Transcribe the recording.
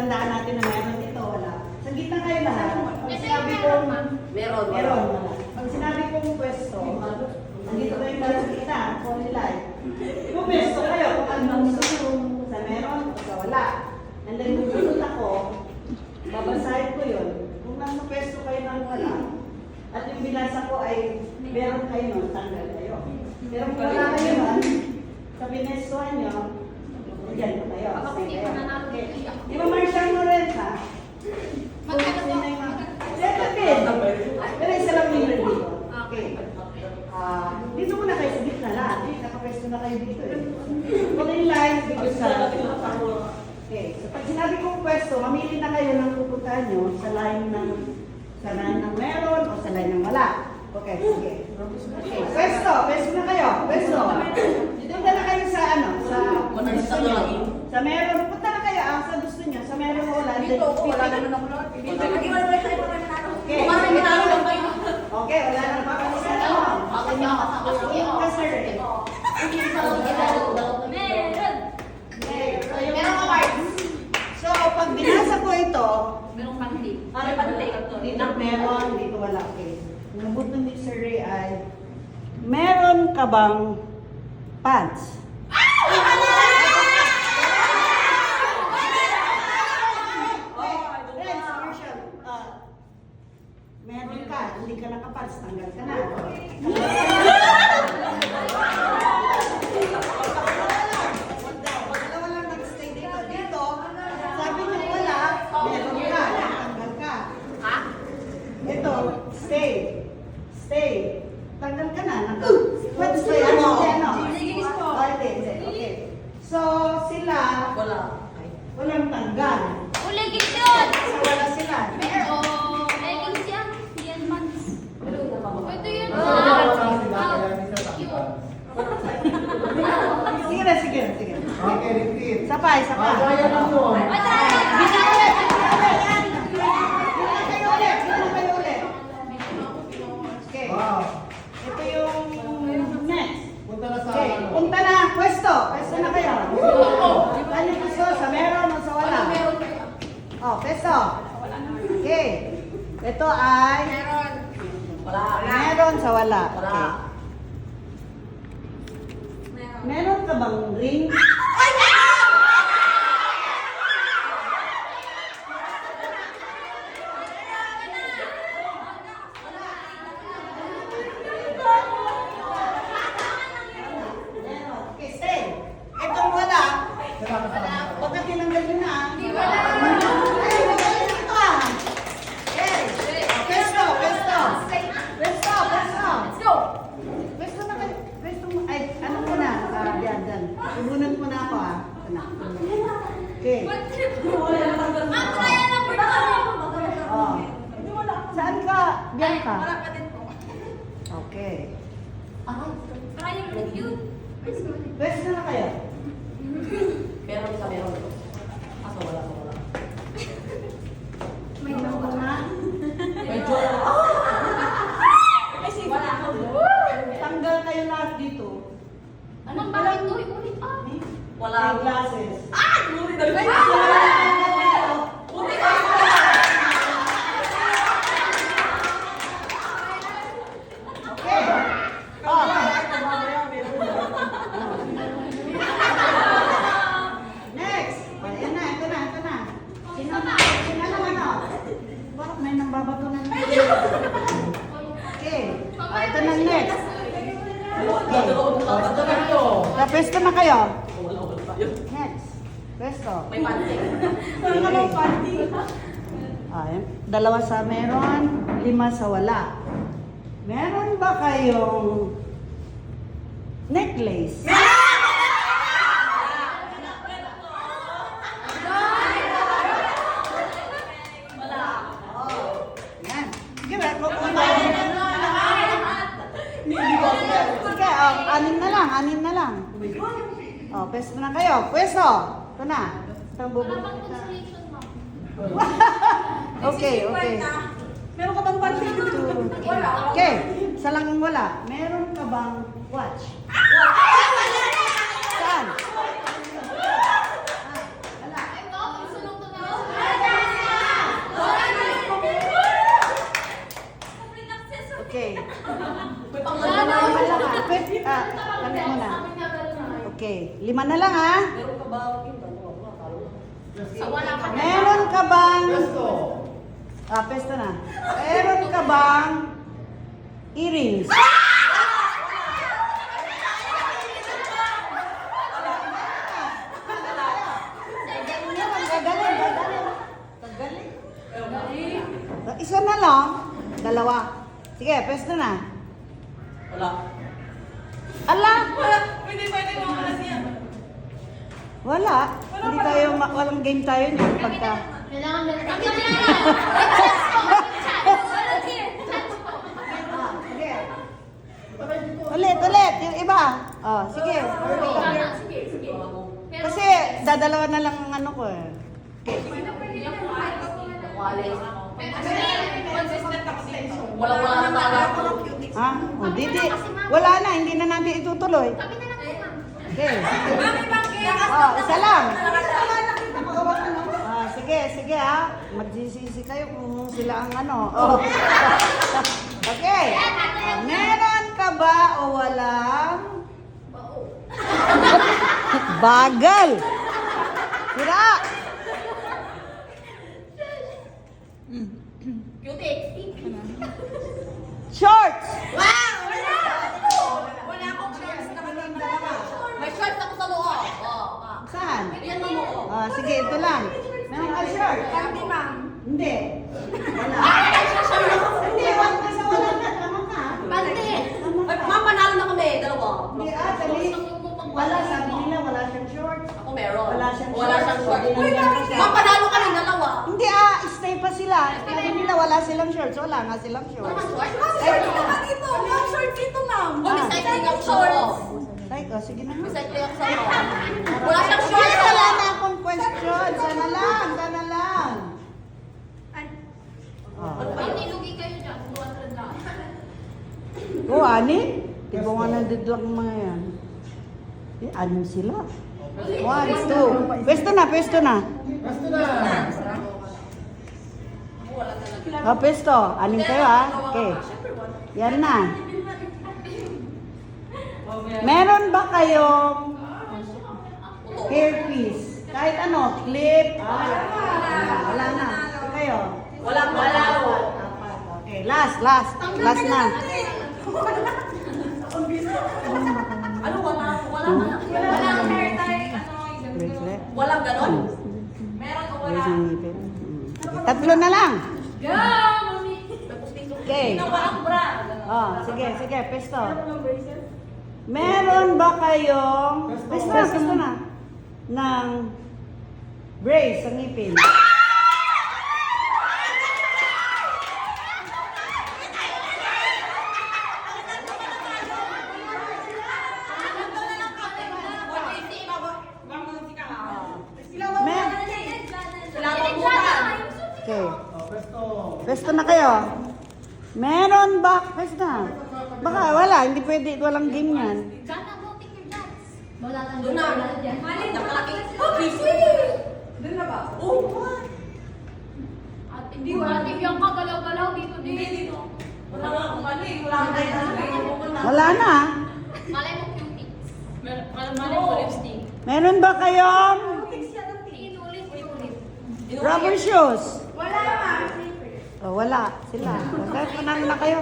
tandaan natin na meron dito, wala. Sa gitna kayo lahat. Pag sinabi kong Meron. wala. Pag sinabi kong pwesto, nandito kayo lahat sa gitna, only light. Kung pwesto kayo, kung anong gusto sa meron o sa wala. And then kung gusto ako, babasahin ko yun. Kung nasa pwesto kayo ng wala, at yung binasa ko ay meron kayo nun, tanggal kayo. Pero kung wala kayo nun, sa pinestuhan nyo, diyan po kayo. Stay kayo. Okay. Di ba Marshall mo rin ha? Second din. Pero isa lang yung dito. Okay. Dito muna kayo sa gitna lahat. Nakapwesto na kayo dito eh. Kung in line, dito sa... Okay. So pag sinabi kong pwesto, mamili na kayo ng pupuntahan nyo sa line ng meron o sa line ng wala. Okay, sige. Okay, pwesto na kayo. Pwesto. Punta na kayo sa ano, sa gusto nyo. Sa meron, punta na kayo sa gusto nyo. Sa meron o wala. Dito, wala naman ako lahat. Okay. Okay, wala na papalisan ako. Okay, so, pag binasa ko ito, Merong panty. dito meron, dito wala. Okay. Nabuto ni Sir Ray ay, meron ka bang pants? Meron ka, hindi ka nakapants, tanggal ka na. Dalawa lang nag-stay dito. Dito, sabi niyo wala, meron ka, tanggal ka. Ito, stay. Tanggal ka na. Pwede ba yan? Hindi. Okay. So, sila, walang tanggal. So, wala sila. Sige. Okay, repeat. Sapay. Kaya lang yun. Kayo ulit. Okay. Wow. Ito yung next. Punta na sa Okay, ano. punta na. Pwesto na kayo. Ano gusto? Sa meron o sa wala? Oh, pwesto. Okay. Ito ay meron sa wala. Okay. Meron ka bang ring? Okay, stay. Itong wala. Baka tinanggal nyo na. Ay, ito ah. Okay. Pwesto. Pwesto na kayo. Ay, ano muna? Diyan. Ibunan mo na ako ah. Ito na. Okay. Oh. Saan ka? Diyan ka. Okay. Pwesto na kayo. Meron sa meron. Asa wala. Tingnan mo na. Medyo. Tanggal kayo lahat dito. Wala. May glasses. Okay. Oh. Next. Ayan na, ito na. Sino naman oh? Bakit may nambabato na naman? Okay. Ito na next. Pwesto na kayo. Next. Pwesto. May panty. Dalawa sa meron, 5 sa wala. Meron ba kayong necklace? Yan. Sige ba? Sige, anim na lang. Oh, pwesto na kayo. Pwesto. Ito na. Itong bubulok. Okay. Meron ka bang panty? Okay. Isa lang ang wala. Meron ka bang watch? Saan? Wala. Lima na lang ha. Meron ka ba? Wala, talo na. Pwesto. Wala ka. Meron ka bang... Pwesto. Pesto na. Meron ka bang earrings? Gagaling. Isa na lang. Dalawa. Sige, pesto na. Wala. Ala! Hindi pwede mo alas yan. Wala. Hindi tayo, walang game tayo niyan pagka... Kailangan meron kami. Sige. Ulit. Yung iba. Oh, sige. Sige, sige. Kasi dadalawa na lang ang ano ko eh. Wala na talaga. Ha? O, wala na. Hindi na natin itutuloy. Kami na lang po, ma'am. Okay. Isa lang. Sige ha. Magsisisi kayo kung sila ang ano. Oh. Okay. Meron ka ba o walang bagal? Sira. Cutie. Shorts. Wala akong shorts. Nakating dalawa. May shorts ako sa loob. Saan? Yan mo mo. Sige, ito lang. Meron ka shirt? Hindi, ma'am. Hindi. Wala. Hindi, wala kasi wala na. Tama ka. Pante. Ma'am, panalo na kami. Dalawa. Hindi, dali. Wala, sabi nila, wala siyang shorts. Ako meron. Wala siyang Wala siyang shorts. shorts. Uy, bakit? Ma'am, panalo kami. Dalawa. Hindi stay pa sila. Sabi nila wala silang shorts. Wala nga silang shorts. dito. Ma'am, shorts dito, ma'am. Recycling ako sa loob. Ay, sige na nga. Recycling ako sa loob. Wala siyang Sige, shorts. wala na akong question. Sana lang. Ay, nilugi kayo dyan. 200 lang. Oh, ani? Tibo nga na dito ang mga yan. Anim sila. 1, 2. Pwesto na. Pwesto na. Pwesto. Anim kayo ha. Okay. Yan na. Meron ba kayong hairpiece? Kahit ano, clip? Wala na. Kayo? Wala. Okay, last na. Ano, wala na. Walang hair tie. Bracelet. Walang ganon. Meron o wala. Bracelet ng ngipin. Tatlo na lang. Go, mami. Okay. Walang bra. Sige, pesto. Meron ba kayong pesto na ng brace sa ngipin? Okay. Pwesto. Pesto na kayo. Meron ba? Pesto na. Baka wala, hindi pwede, walang game yan. Gana mo, take your chance. Wala kang Doon na. wala dyan. Nakalaki. Doon na ba? Oh. At hindi wala yung kagalaw-galaw dito din. Wala nga akong ano eh. Wala akong tayo. Wala na. Malay mo cutie. Malay mo lipstick. Meron ba kayong Inulit. rubber shoes? Wala nga. Oh, wala. Sila. Kahit panalo na kayo.